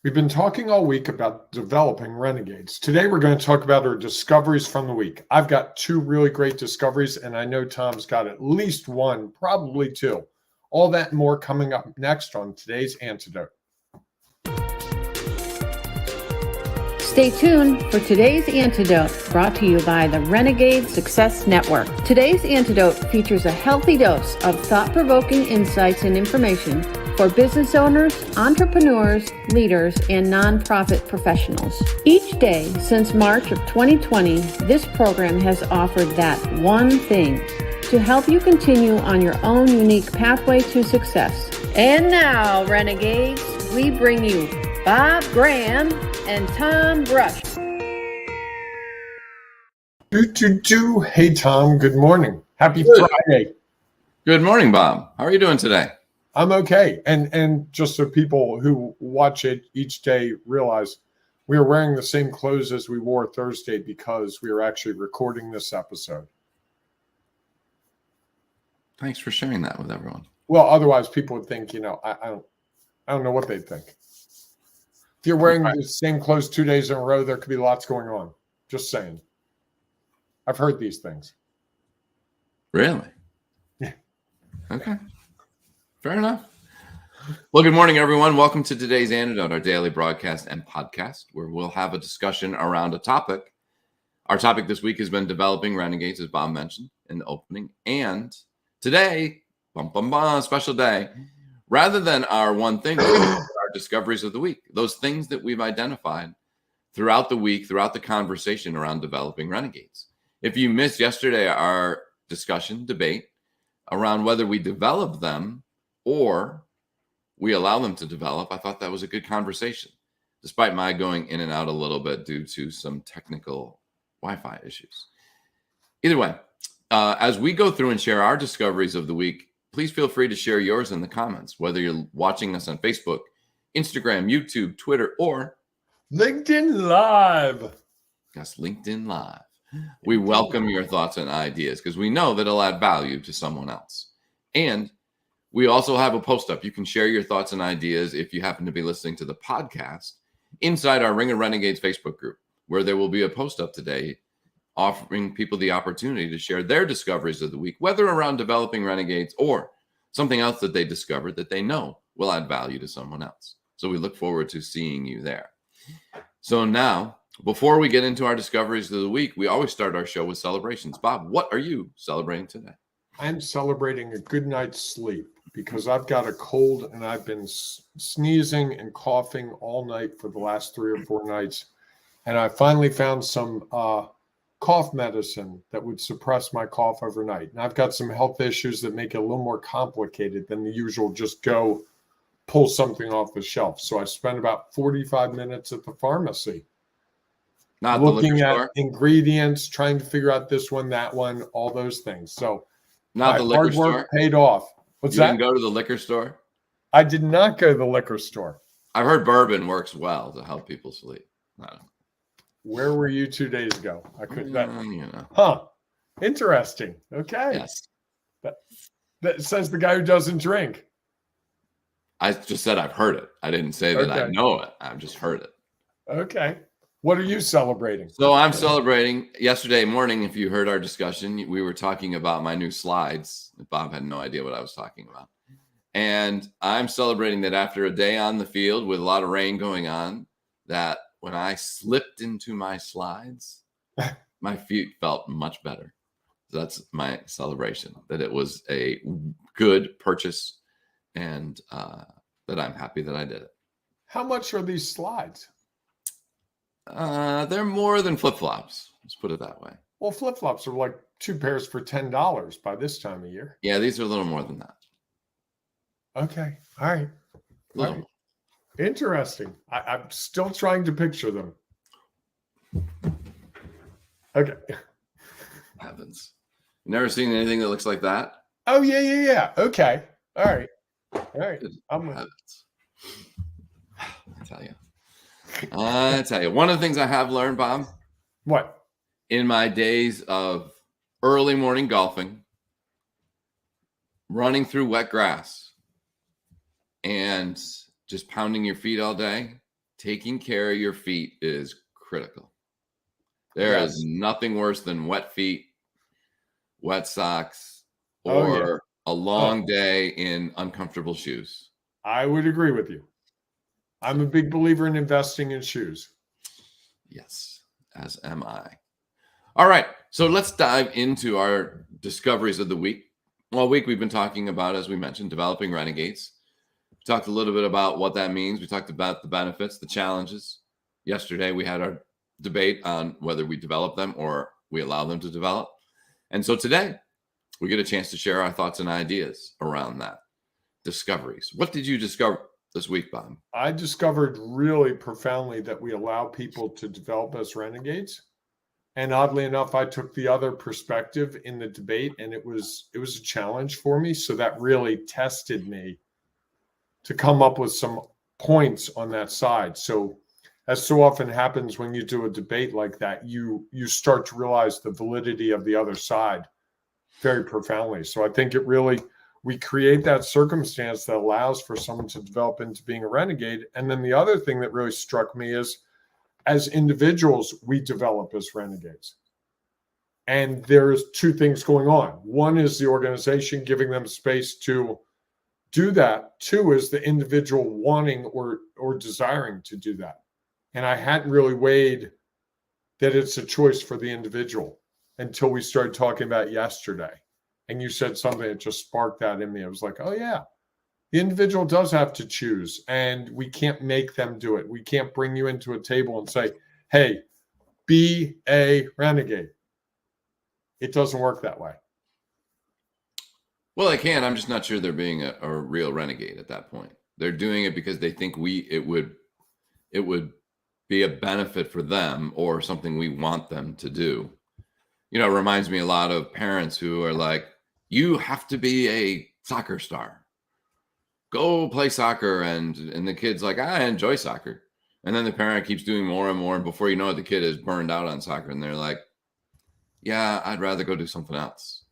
We've been talking all week about developing renegades. Today, we're going to talk about our discoveries from the week. I've got two really great discoveries, and I know Tom's got at least one, probably two. All that and more coming up next on today's Antidote. Stay tuned for today's Antidote, brought to you by the Renegades Success Network. Today's Antidote features a healthy dose of thought-provoking insights and information for business owners, entrepreneurs, leaders, and nonprofit professionals. Each day since March of 2020, this program has offered that one thing to help you continue on your own unique pathway to success. And now, Renegades, we bring you Bob Graham and Tom Brush. Hey, Tom. Good morning. Happy Friday. Good morning, Bob. How are you doing today? I'm okay. And just so people who watch it each day realize, we are wearing the same clothes as we wore Thursday because we are actually recording this episode. Thanks for sharing that with everyone. Well, otherwise people would think, I don't know what they'd think. If you're wearing the same clothes 2 days in a row, there could be lots going on. Just saying. I've heard these things. Really? Yeah. Okay. Fair enough. Well, good morning, everyone. Welcome to today's Antidote, our daily broadcast and podcast, where we'll have a discussion around a topic. Our topic this week has been developing renegades, as Bob mentioned in the opening. And today, special day, rather than our one thing, our discoveries of the week, those things that we've identified throughout the week, throughout the conversation around developing renegades. If you missed yesterday, our debate around whether we develop them or we allow them to develop, I thought that was a good conversation, despite my going in and out a little bit due to some technical Wi-Fi issues. Either way, as we go through and share our discoveries of the week, please feel free to share yours in the comments, whether you're watching us on Facebook, Instagram, YouTube, Twitter, or LinkedIn Live. Yes, LinkedIn Live. We welcome your thoughts and ideas because we know that it'll add value to someone else. And we also have a post up. You can share your thoughts and ideas if you happen to be listening to the podcast inside our Ring of Renegades Facebook group, where there will be a post up today offering people the opportunity to share their discoveries of the week, whether around developing renegades or something else that they discovered that they know will add value to someone else. So we look forward to seeing you there. So now, before we get into our discoveries of the week, we always start our show with celebrations. Bob, what are you celebrating today? I'm celebrating a good night's sleep because I've got a cold and I've been sneezing and coughing all night for the last 3 or 4 nights. And I finally found some cough medicine that would suppress my cough overnight. And I've got some health issues that make it a little more complicated than the usual just go pull something off the shelf. So I spent about 45 minutes at the pharmacy. Not looking the liquor at store? Ingredients, trying to figure out this one, that one, all those things. So Not the liquor hard work store? paid off. What's You that? didn't go to the liquor store? I did not go to the liquor store. I've heard bourbon works well to help people sleep. I don't know. Where were you 2 days ago? I couldn't. You know. Huh. Interesting. Okay. Yes. That says the guy who doesn't drink. I just said I've heard it. I didn't say that I Okay. know it. I've just heard it. Okay. What are you celebrating? So I'm celebrating. Yesterday morning, if you heard our discussion, we were talking about my new slides. Bob had no idea what I was talking about. And I'm celebrating that after a day on the field with a lot of rain going on, that when I slipped into my slides, my feet felt much better. So that's my celebration, that it was a good purchase and that I'm happy that I did it. How much are these slides? They're more than flip-flops. Let's put it that way. Well, flip-flops are like 2 pairs for $10 by this time of year. Yeah, these are a little more than that. Okay. All right. A little more. Interesting. I'm still trying to picture them. Okay. Heavens. You never seen anything that looks like that? Oh, yeah. Okay. All right. I'm Heavens. I tell you. One of the things I have learned, Bob, What? in my days of early morning golfing, running through wet grass, and just pounding your feet all day, taking care of your feet is critical. There is nothing worse than wet feet, wet socks, or a long day in uncomfortable shoes. I would agree with you. I'm a big believer in investing in shoes. Yes, as am I. All right, so let's dive into our discoveries of the week. All week we've been talking about, as we mentioned, developing renegades. We talked a little bit about what that means. We talked about the benefits, the challenges. Yesterday we had our debate on whether we develop them or we allow them to develop. And so today we get a chance to share our thoughts and ideas around that. Discoveries. What did you discover this week, Bob? I discovered really profoundly that we allow people to develop as renegades. And oddly enough, I took the other perspective in the debate, and it was a challenge for me. So that really tested me to come up with some points on that side. So as so often happens when you do a debate like that, you start to realize the validity of the other side very profoundly. So I think we create that circumstance that allows for someone to develop into being a renegade. And then the other thing that really struck me is, as individuals, we develop as renegades. And there's two things going on. One is the organization giving them space to do that. Two is the individual wanting or desiring to do that. And I hadn't really weighed that it's a choice for the individual until we started talking about it yesterday. And you said something that just sparked that in me. I was like, oh yeah, the individual does have to choose, and we can't make them do it. We can't bring you into a table and say, hey, be a renegade. It doesn't work that way. Well, they can. I'm just not sure they're being a real renegade at that point. They're doing it because they think it would be a benefit for them or something we want them to do. You know, it reminds me a lot of parents who are like, you have to be a soccer star. Go play soccer. And the kid's like, I enjoy soccer. And then the parent keeps doing more and more. And before you know it, the kid is burned out on soccer. And they're like, yeah, I'd rather go do something else.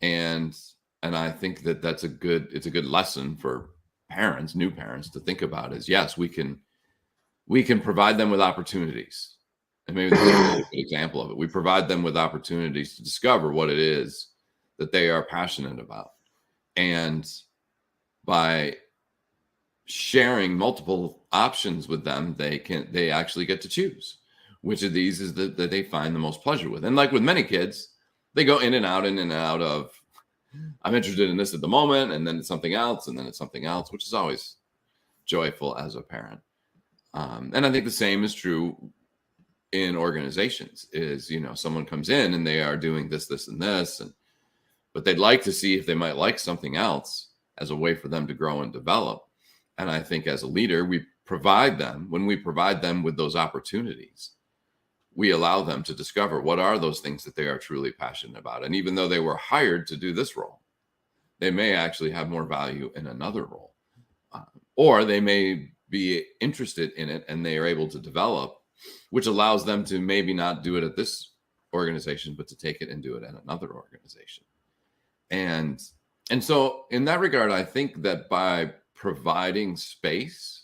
And I think it's a good lesson for parents, new parents, to think about is, yes, we can provide them with opportunities. And maybe this is a good example of it. We provide them with opportunities to discover what it is that they are passionate about. And by sharing multiple options with them, they actually get to choose which of these is that they find the most pleasure with. And like with many kids, they go in and out of, I'm interested in this at the moment, and then it's something else, and then it's something else, which is always joyful as a parent. And I think the same is true in organizations. Is, you know, someone comes in and they are doing this, and this, but they'd like to see if they might like something else as a way for them to grow and develop. And I think as a leader, when we provide them with those opportunities, we allow them to discover what are those things that they are truly passionate about. And even though they were hired to do this role, they may actually have more value in another role, or they may be interested in it and they are able to develop, which allows them to maybe not do it at this organization, but to take it and do it at another organization. And so in that regard, I think that by providing space,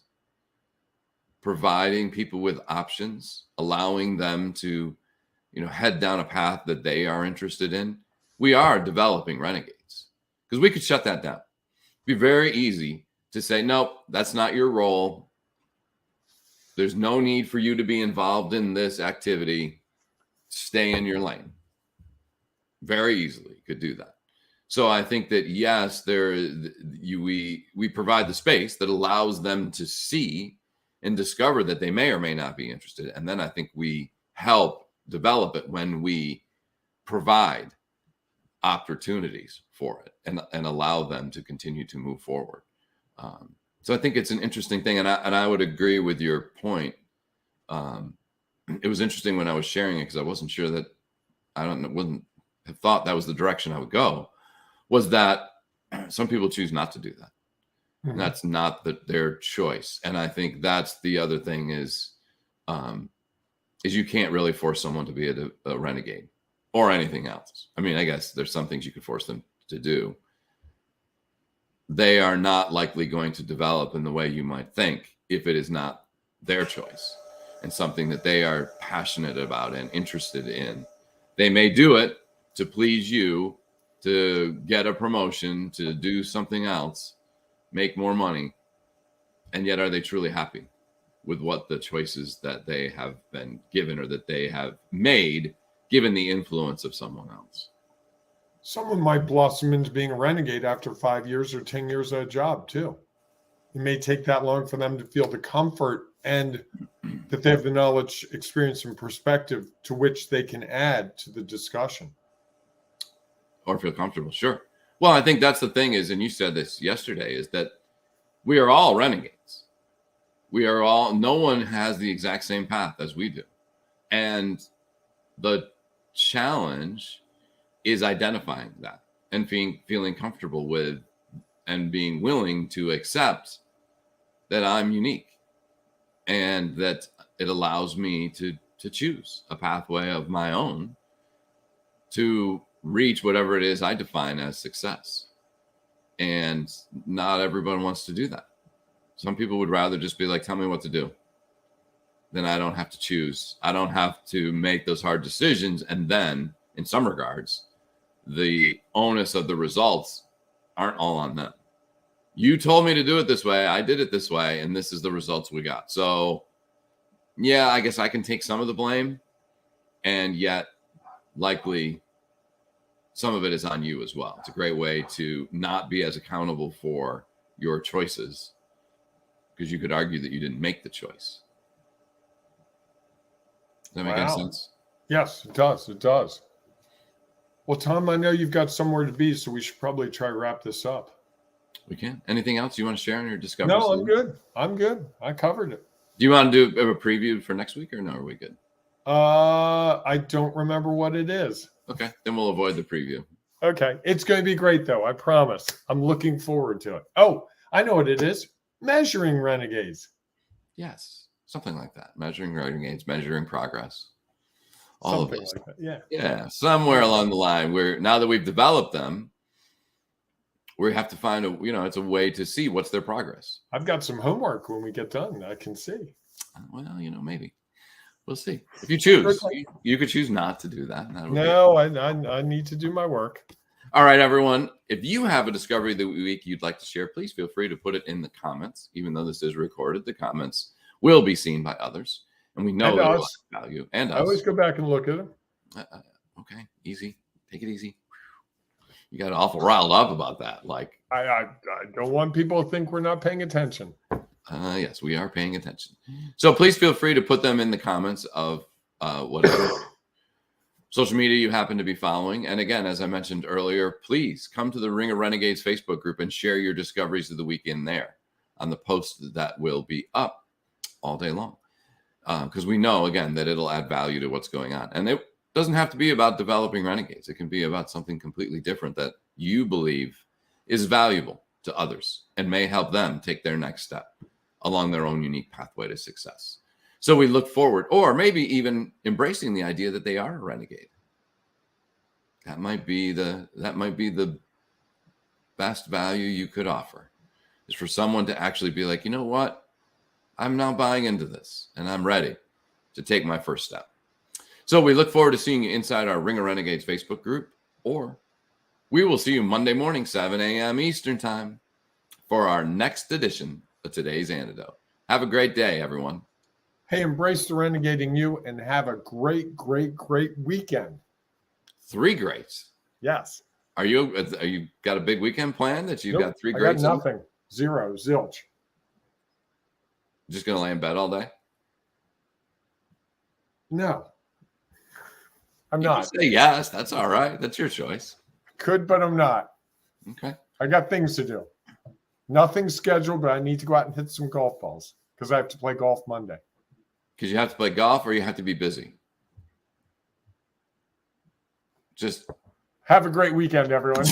providing people with options, allowing them to, you know, head down a path that they are interested in, we are developing renegades. Because we could shut that down. It'd be very easy to say, nope, that's not your role. There's no need for you to be involved in this activity. Stay in your lane. Very easily could do that. So I think that, yes, we provide the space that allows them to see and discover that they may or may not be interested. And then I think we help develop it when we provide opportunities for it and allow them to continue to move forward. So I think it's an interesting thing. And I would agree with your point. It was interesting when I was sharing it, because I wasn't sure that, wouldn't have thought that was the direction I would go, was that some people choose not to do that. Mm-hmm. That's not their choice. And I think that's the other thing is you can't really force someone to be a renegade or anything else. I mean, I guess there's some things you could force them to do. They are not likely going to develop in the way you might think if it is not their choice and something that they are passionate about and interested in. They may do it to please you, to get a promotion, to do something else, make more money. And yet, are they truly happy with what the choices that they have been given or that they have made, given the influence of someone else? Someone might blossom into being a renegade after 5 years or 10 years at a job, too. It may take that long for them to feel the comfort and that they have the knowledge, experience, and perspective to which they can add to the discussion. Or feel comfortable, sure. Well, I think that's the thing is, and you said this yesterday, is that we are all renegades. We are all, no one has the exact same path as we do. And the challenge is identifying that and feeling comfortable with and being willing to accept that I'm unique and that it allows me to choose a pathway of my own to reach whatever it is I define as success. And not everyone wants to do that. Some people would rather just be like, tell me what to do. Then I don't have to choose. I don't have to make those hard decisions. And then in some regards, the onus of the results aren't all on them. You told me to do it this way. I did it this way. And this is the results we got. So yeah, I guess I can take some of the blame. And yet likely some of it is on you as well. It's a great way to not be as accountable for your choices, because you could argue that you didn't make the choice. Does that make any sense? Yes, it does. It does. Well, Tom, I know you've got somewhere to be, so we should probably try to wrap this up. We can. Anything else you want to share on your discovery? No, I'm good. I'm good. I covered it. Do you want to do a preview for next week, or no? Are we good? I don't remember what it is. Okay, then we'll avoid the preview. Okay. It's going to be great, though. I promise. I'm looking forward to it. Oh, I know what it is. Measuring renegades. Yes, something like that. Measuring renegades, measuring progress. All Something of those. like that. Yeah. Yeah, somewhere along the line, where now that we've developed them, we have to find it's a way to see what's their progress. I've got some homework when we get done. I can see. Well, maybe. We'll see. If you choose, you could choose not to do that. No, I need to do my work. All right, everyone. If you have a discovery of the week you'd like to share, please feel free to put it in the comments. Even though this is recorded, the comments will be seen by others. And we know that it's value. And I always go back and look at them. Okay, easy. Take it easy. You got awful riled up about that. Like I don't want people to think we're not paying attention. Yes, we are paying attention. So please feel free to put them in the comments of whatever social media you happen to be following. And again, as I mentioned earlier, please come to the Ring of Renegades Facebook group and share your discoveries of the week in there on the post that will be up all day long. Because we know, again, that it'll add value to what's going on. And it doesn't have to be about developing renegades. It can be about something completely different that you believe is valuable to others and may help them take their next step along their own unique pathway to success. So we look forward, or maybe even embracing the idea that they are a renegade. That might be the best value you could offer, is for someone to actually be like, you know what? I'm now buying into this and I'm ready to take my first step. So we look forward to seeing you inside our Ring of Renegades Facebook group, or we will see you Monday morning, 7 a.m. Eastern time for our next edition of Today's Antidote. Have a great day, everyone. Hey, embrace the renegading you and have a great, great, great weekend. 3 greats. Yes. Are you got a big weekend planned that you've got 3 greats? I got nothing. Zero. Zilch. Just going to lay in bed all day? No. I'm You not. can say yes. That's all right. That's your choice. Could, but I'm not. Okay. I got things to do. Nothing scheduled, but I need to go out and hit some golf balls because I have to play golf Monday. Because you have to play golf or you have to be busy? Just have a great weekend, everyone.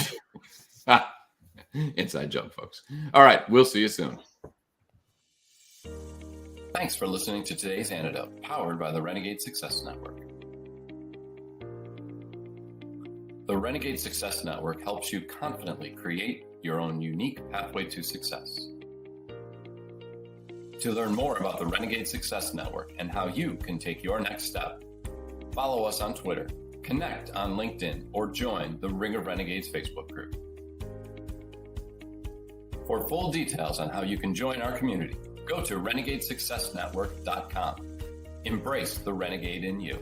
Inside joke, folks. All right. We'll see you soon. Thanks for listening to Today's Antidote, powered by the Renegade Success Network. The Renegade Success Network helps you confidently create your own unique pathway to success. To learn more about the Renegade Success Network and how you can take your next step, follow us on Twitter, connect on LinkedIn, or join the Ring of Renegades Facebook group. For full details on how you can join our community, go to renegadesuccessnetwork.com. Embrace the renegade in you.